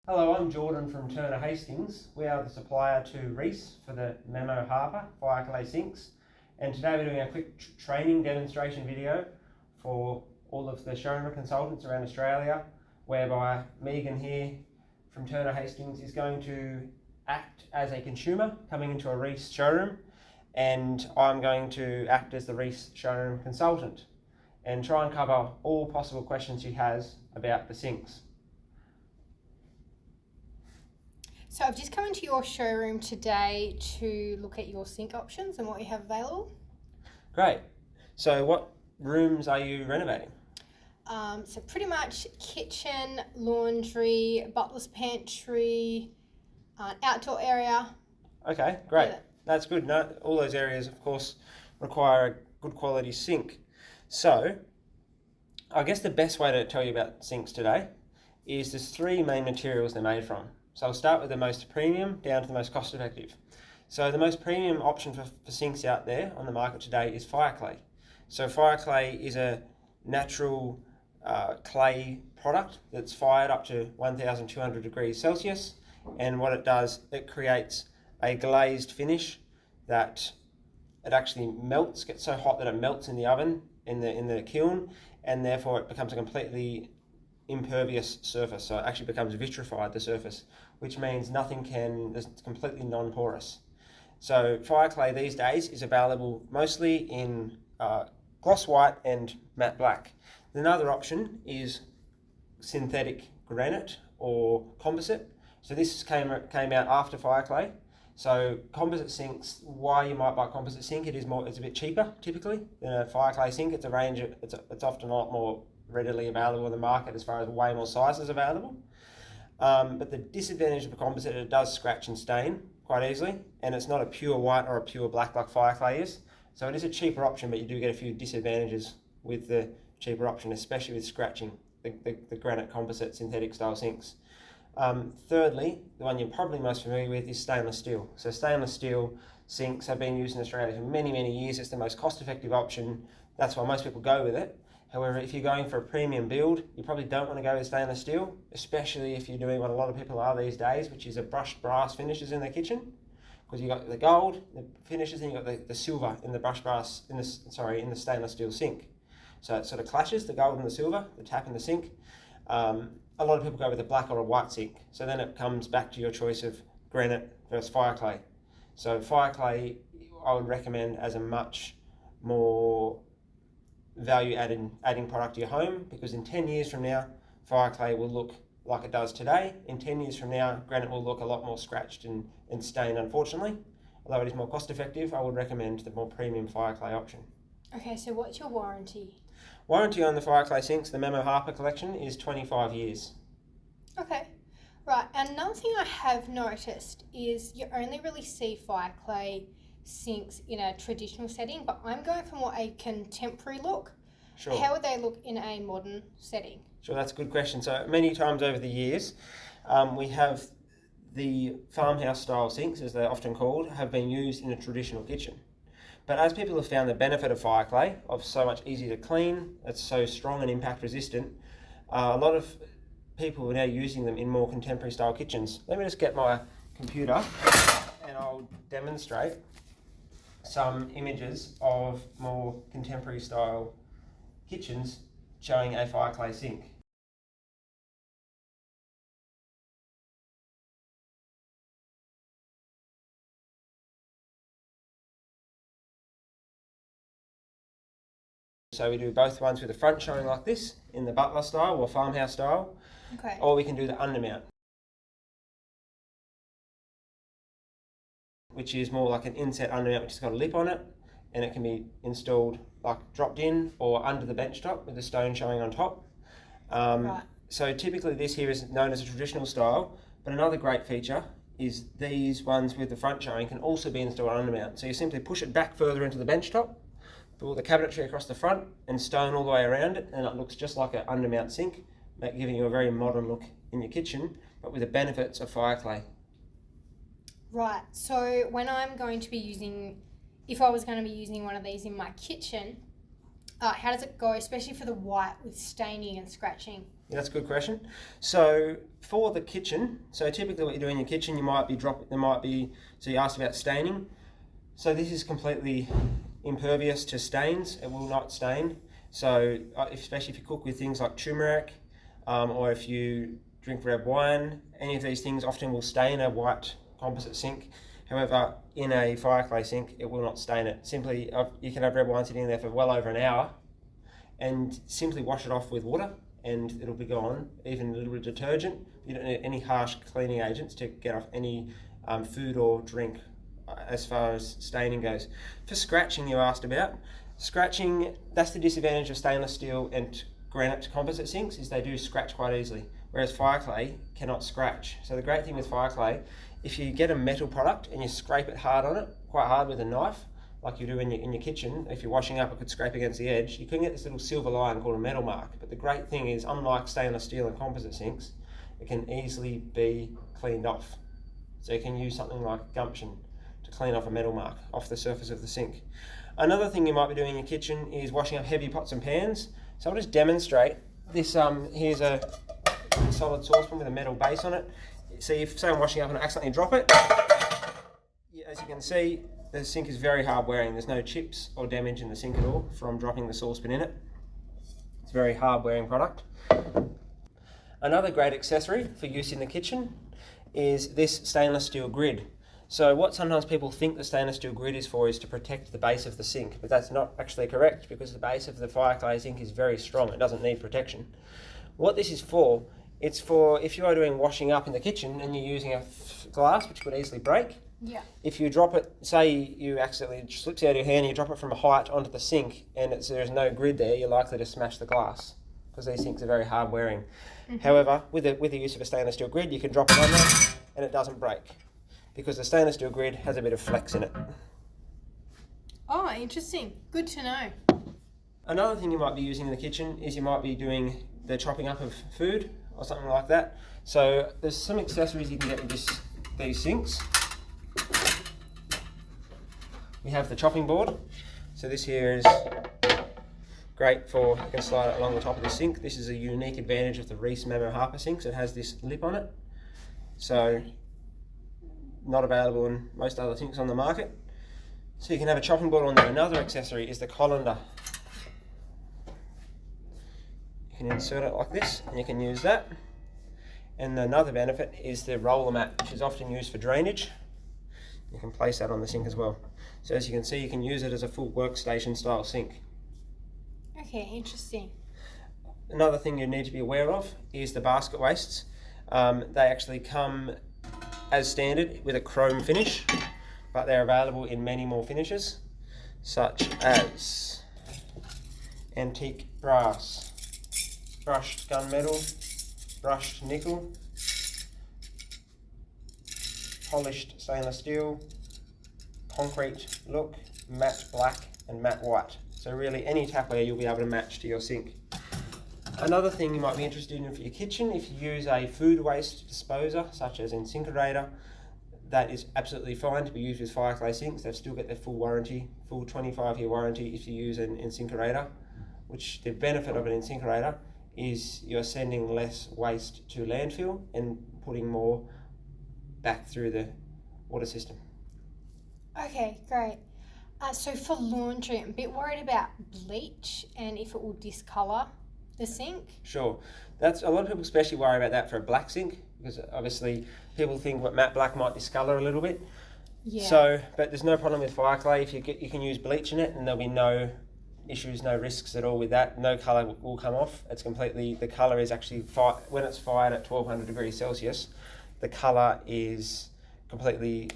Hello, I'm Jordan from Turner Hastings. We are the supplier to Reece for the Memo Harper Fireclay sinks, and today we're doing a quick training demonstration video for all of the showroom consultants around Australia, whereby Megan here from Turner Hastings is going to act as a consumer coming into a Reece showroom, and I'm going to act as the Reece showroom consultant and try and cover all possible questions she has about the sinks. So I've just come into your showroom today to look at your sink options and what you have available. Great. So what rooms are you renovating? So pretty much kitchen, laundry, butler's pantry, outdoor area. Okay, great. Yeah. That's good. No, all those areas, of course, require a good quality sink. So I guess the best way to tell you about sinks today is there's three main materials they're made from. So I'll start with the most premium down to the most cost effective. So the most premium option for sinks out there on the market today is Fireclay. So Fireclay is a natural clay product that's fired up to 1200 degrees Celsius, and what it does, it creates a glazed finish that it actually melts, gets so hot that it melts in the oven, in the kiln, and therefore it becomes a completely impervious surface. So it actually becomes vitrified, the surface, which means it's completely non-porous. So Fireclay these days is available mostly in gloss white and matte black. Another option is synthetic granite or composite. So this came out after Fireclay. So composite sinks, why you might buy a composite sink, it's a bit cheaper typically than a Fireclay sink. It's often a lot more readily available in the market as far as way more sizes available. But the disadvantage of a composite, it does scratch and stain quite easily, and it's not a pure white or a pure black like Fireclay is. So it is a cheaper option, but you do get a few disadvantages with the cheaper option, especially with scratching the granite composite synthetic style sinks. Thirdly, the one you're probably most familiar with is stainless steel. So stainless steel sinks have been used in Australia for many, many years. It's the most cost-effective option. That's why most people go with it. However, if you're going for a premium build, you probably don't want to go with stainless steel, especially if you're doing what a lot of people are these days, which is a brushed brass finishes in the kitchen. Because you've got the gold, the finishes, and you've got the silver in the brushed brass, in the stainless steel sink. So it sort of clashes, the gold and the silver, the tap in the sink. A lot of people go with a black or a white sink. So then it comes back to your choice of granite versus Fireclay. So Fireclay, I would recommend as a much more value adding product to your home, because in 10 years from now, Fireclay will look like it does today. In 10 years from now, granite will look a lot more scratched and stained, unfortunately. Although it is more cost effective, I would recommend the more premium Fireclay option. Okay, so what's your warranty? Warranty on the Fireclay sinks, the Memo Harper collection, is 25 years. Okay, right. And another thing I have noticed is you only really see Fireclay sinks in a traditional setting, but I'm going for more a contemporary look. Sure. How would they look in a modern setting? Sure, that's a good question. So many times over the years, we have the farmhouse style sinks, as they're often called, have been used in a traditional kitchen. But as people have found the benefit of Fireclay, of so much easier to clean, it's so strong and impact resistant, a lot of people are now using them in more contemporary style kitchens. Let me just get my computer and I'll demonstrate some images of more contemporary style kitchens showing a Fireclay sink. So we do both ones with the front showing like this in the butler style or farmhouse style, Okay. or we can do the undermount, which is more like an inset undermount which has got a lip on it, and it can be installed like dropped in or under the bench top with the stone showing on top. Right. So typically this here is known as a traditional style, but another great feature is these ones with the front showing can also be installed undermount. So you simply push it back further into the bench top, pull the cabinetry across the front and stone all the way around it, and it looks just like an undermount sink, giving you a very modern look in your kitchen, but with the benefits of Fireclay. Right, so when I'm going to be using, if I was going to be using one of these in my kitchen, how does it go, especially for the white with staining and scratching? Yeah, that's a good question. So for the kitchen, so typically what you do in your kitchen, you might be so you asked about staining. So this is completely impervious to stains. It will not stain. So especially if you cook with things like turmeric, or if you drink red wine, any of these things often will stain a white composite sink. However, in a Fireclay sink, it will not stain it. Simply, you can have red wine sitting there for well over an hour and simply wash it off with water and it'll be gone. Even a little bit of detergent. You don't need any harsh cleaning agents to get off any food or drink as far as staining goes. For scratching, you asked about. Scratching, that's the disadvantage of stainless steel and granite composite sinks, is they do scratch quite easily, whereas Fireclay cannot scratch. So the great thing with Fireclay, if you get a metal product and you scrape it hard on it, quite hard with a knife, like you do in your kitchen, if you're washing up, it could scrape against the edge, you can get this little silver line called a metal mark. But the great thing is, unlike stainless steel and composite sinks, it can easily be cleaned off. So you can use something like gumption to clean off a metal mark off the surface of the sink. Another thing you might be doing in your kitchen is washing up heavy pots and pans. So I'll just demonstrate this. Here's a solid saucepan with a metal base on it. See, if say I'm washing up and I accidentally drop it, as you can see, the sink is very hard wearing. There's no chips or damage in the sink at all from dropping the saucepan in it. It's a very hard wearing product. Another great accessory for use in the kitchen is this stainless steel grid. So what sometimes people think the stainless steel grid is for is to protect the base of the sink, but that's not actually correct, because the base of the Fireclay sink is very strong. It doesn't need protection. What this is for, it's for if you are doing washing up in the kitchen and you're using a glass which could easily break. Yeah. If you drop it, say you accidentally slips out of your hand and you drop it from a height onto the sink and there's no grid there, you're likely to smash the glass, because these sinks are very hard wearing. Mm-hmm. However, with the use of a stainless steel grid, you can drop it on there and it doesn't break, because the stainless steel grid has a bit of flex in it. Oh, interesting. Good to know. Another thing you might be using in the kitchen is you might be doing the chopping up of food or something like that. So there's some accessories you can get with these sinks. We have the chopping board. So this here is great for, you can slide it along the top of the sink. This is a unique advantage of the Reece Memo Harper sinks. It has this lip on it. So not available in most other sinks on the market. So you can have a chopping board on there. Another accessory is the colander. You can insert it like this and you can use that. And another benefit is the roller mat, which is often used for drainage. You can place that on the sink as well. So as you can see, you can use it as a full workstation style sink. Okay, interesting. Another thing you need to be aware of is the basket wastes. They actually come as standard with a chrome finish, but they're available in many more finishes, such as antique brass, brushed gunmetal, brushed nickel, polished stainless steel, concrete look, matte black and matte white. So really any tapware you'll be able to match to your sink. Another thing you might be interested in for your kitchen, if you use a food waste disposer such as incinerator, that is absolutely fine to be used with Fireclay sinks. They've still got their full warranty, full 25-year warranty if you use an incinerator, which the benefit of an incinerator is you're sending less waste to landfill and putting more back through the water system. Okay, great. So for laundry, I'm a bit worried about bleach and if it will discolour the sink. Sure. That's a lot of people especially worry about that for a black sink, because obviously people think what matte black might discolour a little bit. Yeah. So, but there's no problem with Fireclay. If you can use bleach in it and there'll be no issues, no risks at all with that. No colour will come off. It's completely, the colour is actually, when it's fired at 1200 degrees Celsius, the colour is completely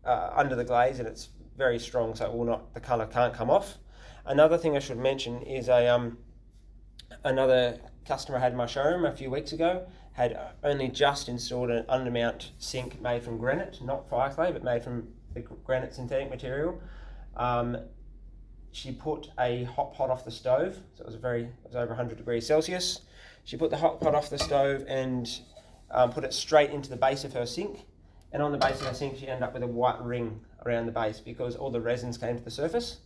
under the glaze and it's very strong, so it will not, the colour can't come off. Another thing I should mention is another customer I had in my showroom a few weeks ago had only just installed an undermount sink made from granite, not Fireclay, but made from the granite synthetic material. She put a hot pot off the stove, so it was over 100 degrees Celsius. She put the hot pot off the stove and put it straight into the base of her sink. And on the base of her sink, she ended up with a white ring around the base because all the resins came to the surface.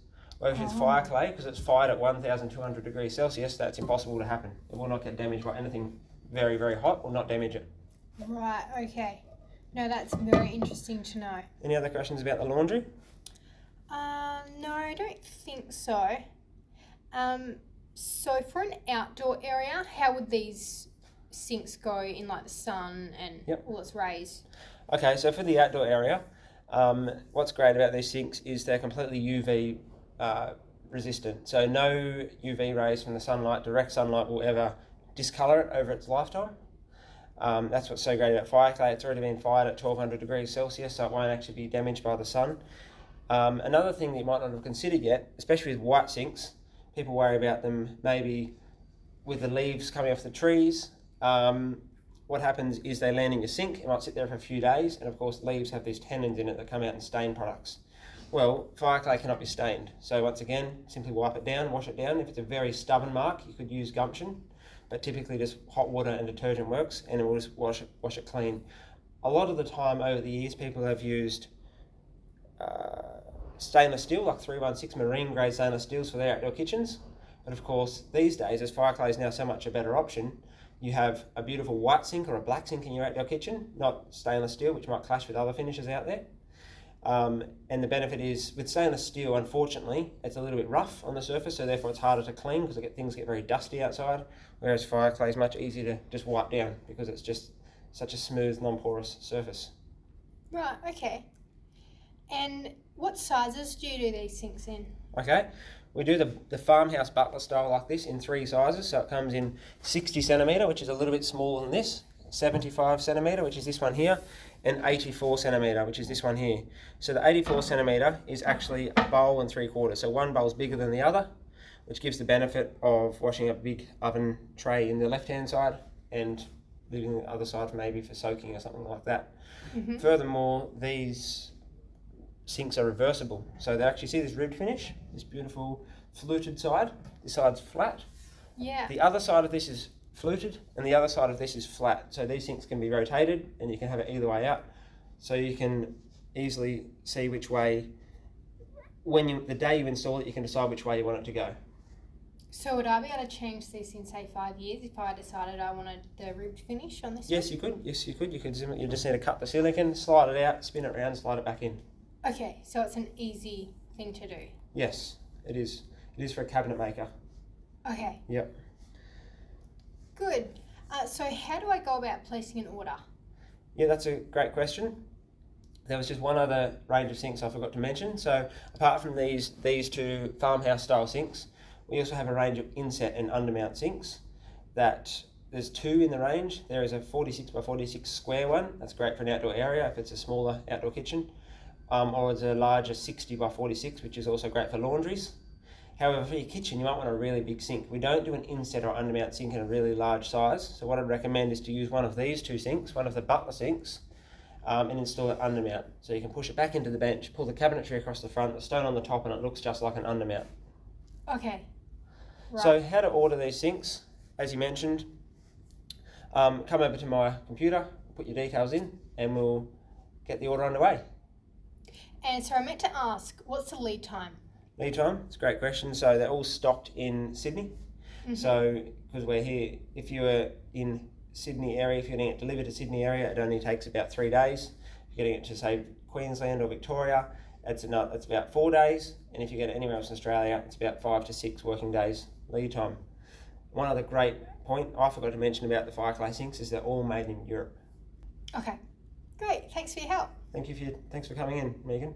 Whereas with Fireclay, because it's fired at 1,200 degrees Celsius, that's impossible to happen. It will not get damaged by anything very, very hot, will not damage it. Right, okay. No, that's very interesting to know. Any other questions about the laundry? No, I don't think so. So for an outdoor area, how would these sinks go in like the sun and all its rays? Okay, so for the outdoor area, what's great about these sinks is they're completely UV resistant. So no UV rays from the sunlight, direct sunlight, will ever discolour it over its lifetime. That's what's so great about Fireclay. It's already been fired at 1,200 degrees Celsius, so it won't actually be damaged by the sun. Another thing that you might not have considered yet, especially with white sinks, people worry about them maybe with the leaves coming off the trees. What happens is they land in your sink. It might sit there for a few days, and of course leaves have these tannins in it that come out and stain products. Well, Fireclay cannot be stained. So once again, simply wipe it down, wash it down. If it's a very stubborn mark, you could use gumption, but typically just hot water and detergent works, and it will just wash it clean. A lot of the time over the years, people have used stainless steel, like 316 marine grade stainless steels for their outdoor kitchens. But of course, these days, as Fireclay is now so much a better option, you have a beautiful white sink or a black sink in your outdoor kitchen, not stainless steel, which might clash with other finishes out there. And the benefit is, with stainless steel, unfortunately, it's a little bit rough on the surface, so therefore it's harder to clean because things get very dusty outside, whereas Fireclay is much easier to just wipe down because it's just such a smooth, non-porous surface. Right, okay. And what sizes do you do these sinks in? Okay, we do the farmhouse butler style like this in 3 sizes. So it comes in 60 centimetre, which is a little bit smaller than this, 75 centimetre, which is this one here, and 84 centimetre, which is this one here. So the 84 centimetre is actually a bowl and 3/4. So one bowl is bigger than the other, which gives the benefit of washing a big oven tray in the left-hand side and leaving the other side maybe for soaking or something like that. Mm-hmm. Furthermore, these sinks are reversible, so they actually see this ribbed finish, this beautiful fluted side. This side's flat. Yeah. The other side of this is fluted, and the other side of this is flat. So these sinks can be rotated, and you can have it either way out. So you can easily see which way, the day you install it, you can decide which way you want it to go. So would I be able to change this in, say, 5 years if I decided I wanted the ribbed finish on this Yes, one? you could. Yes, you could. You just need to cut the silicone, slide it out, spin it around, slide it back in. Okay, so it's an easy thing to do. Yes, it is. It is for a cabinet maker. Okay. Yep. Good. So how do I go about placing an order? Yeah, that's a great question. There was just one other range of sinks I forgot to mention. So apart from these 2 farmhouse style sinks, we also have a range of inset and undermount sinks. That there's 2 in the range. There is a 46 by 46 square one. That's great for an outdoor area if it's a smaller outdoor kitchen. Or it's a larger 60 by 46, which is also great for laundries. However, for your kitchen, you might want a really big sink. We don't do an inset or undermount sink in a really large size. So what I'd recommend is to use one of these 2 sinks, one of the butler sinks, and install an undermount. So you can push it back into the bench, pull the cabinetry across the front, the stone on the top, and it looks just like an undermount. Okay. Right. So how to order these sinks, as you mentioned, come over to my computer, put your details in, and we'll get the order underway. And so I meant to ask, what's the lead time? Lead time, it's a great question. So they're all stocked in Sydney. Mm-hmm. So because we're here, if you were in Sydney area, if you're getting it delivered to Sydney area, it only takes about 3 days. If you're getting it to, say, Queensland or Victoria, it's about 4 days. And if you get it anywhere else in Australia, it's about 5 to 6 working days lead time. One other great point I forgot to mention about the Fireclay sinks is they're all made in Europe. Okay, great. Thanks for your help. Thanks for coming in, Megan.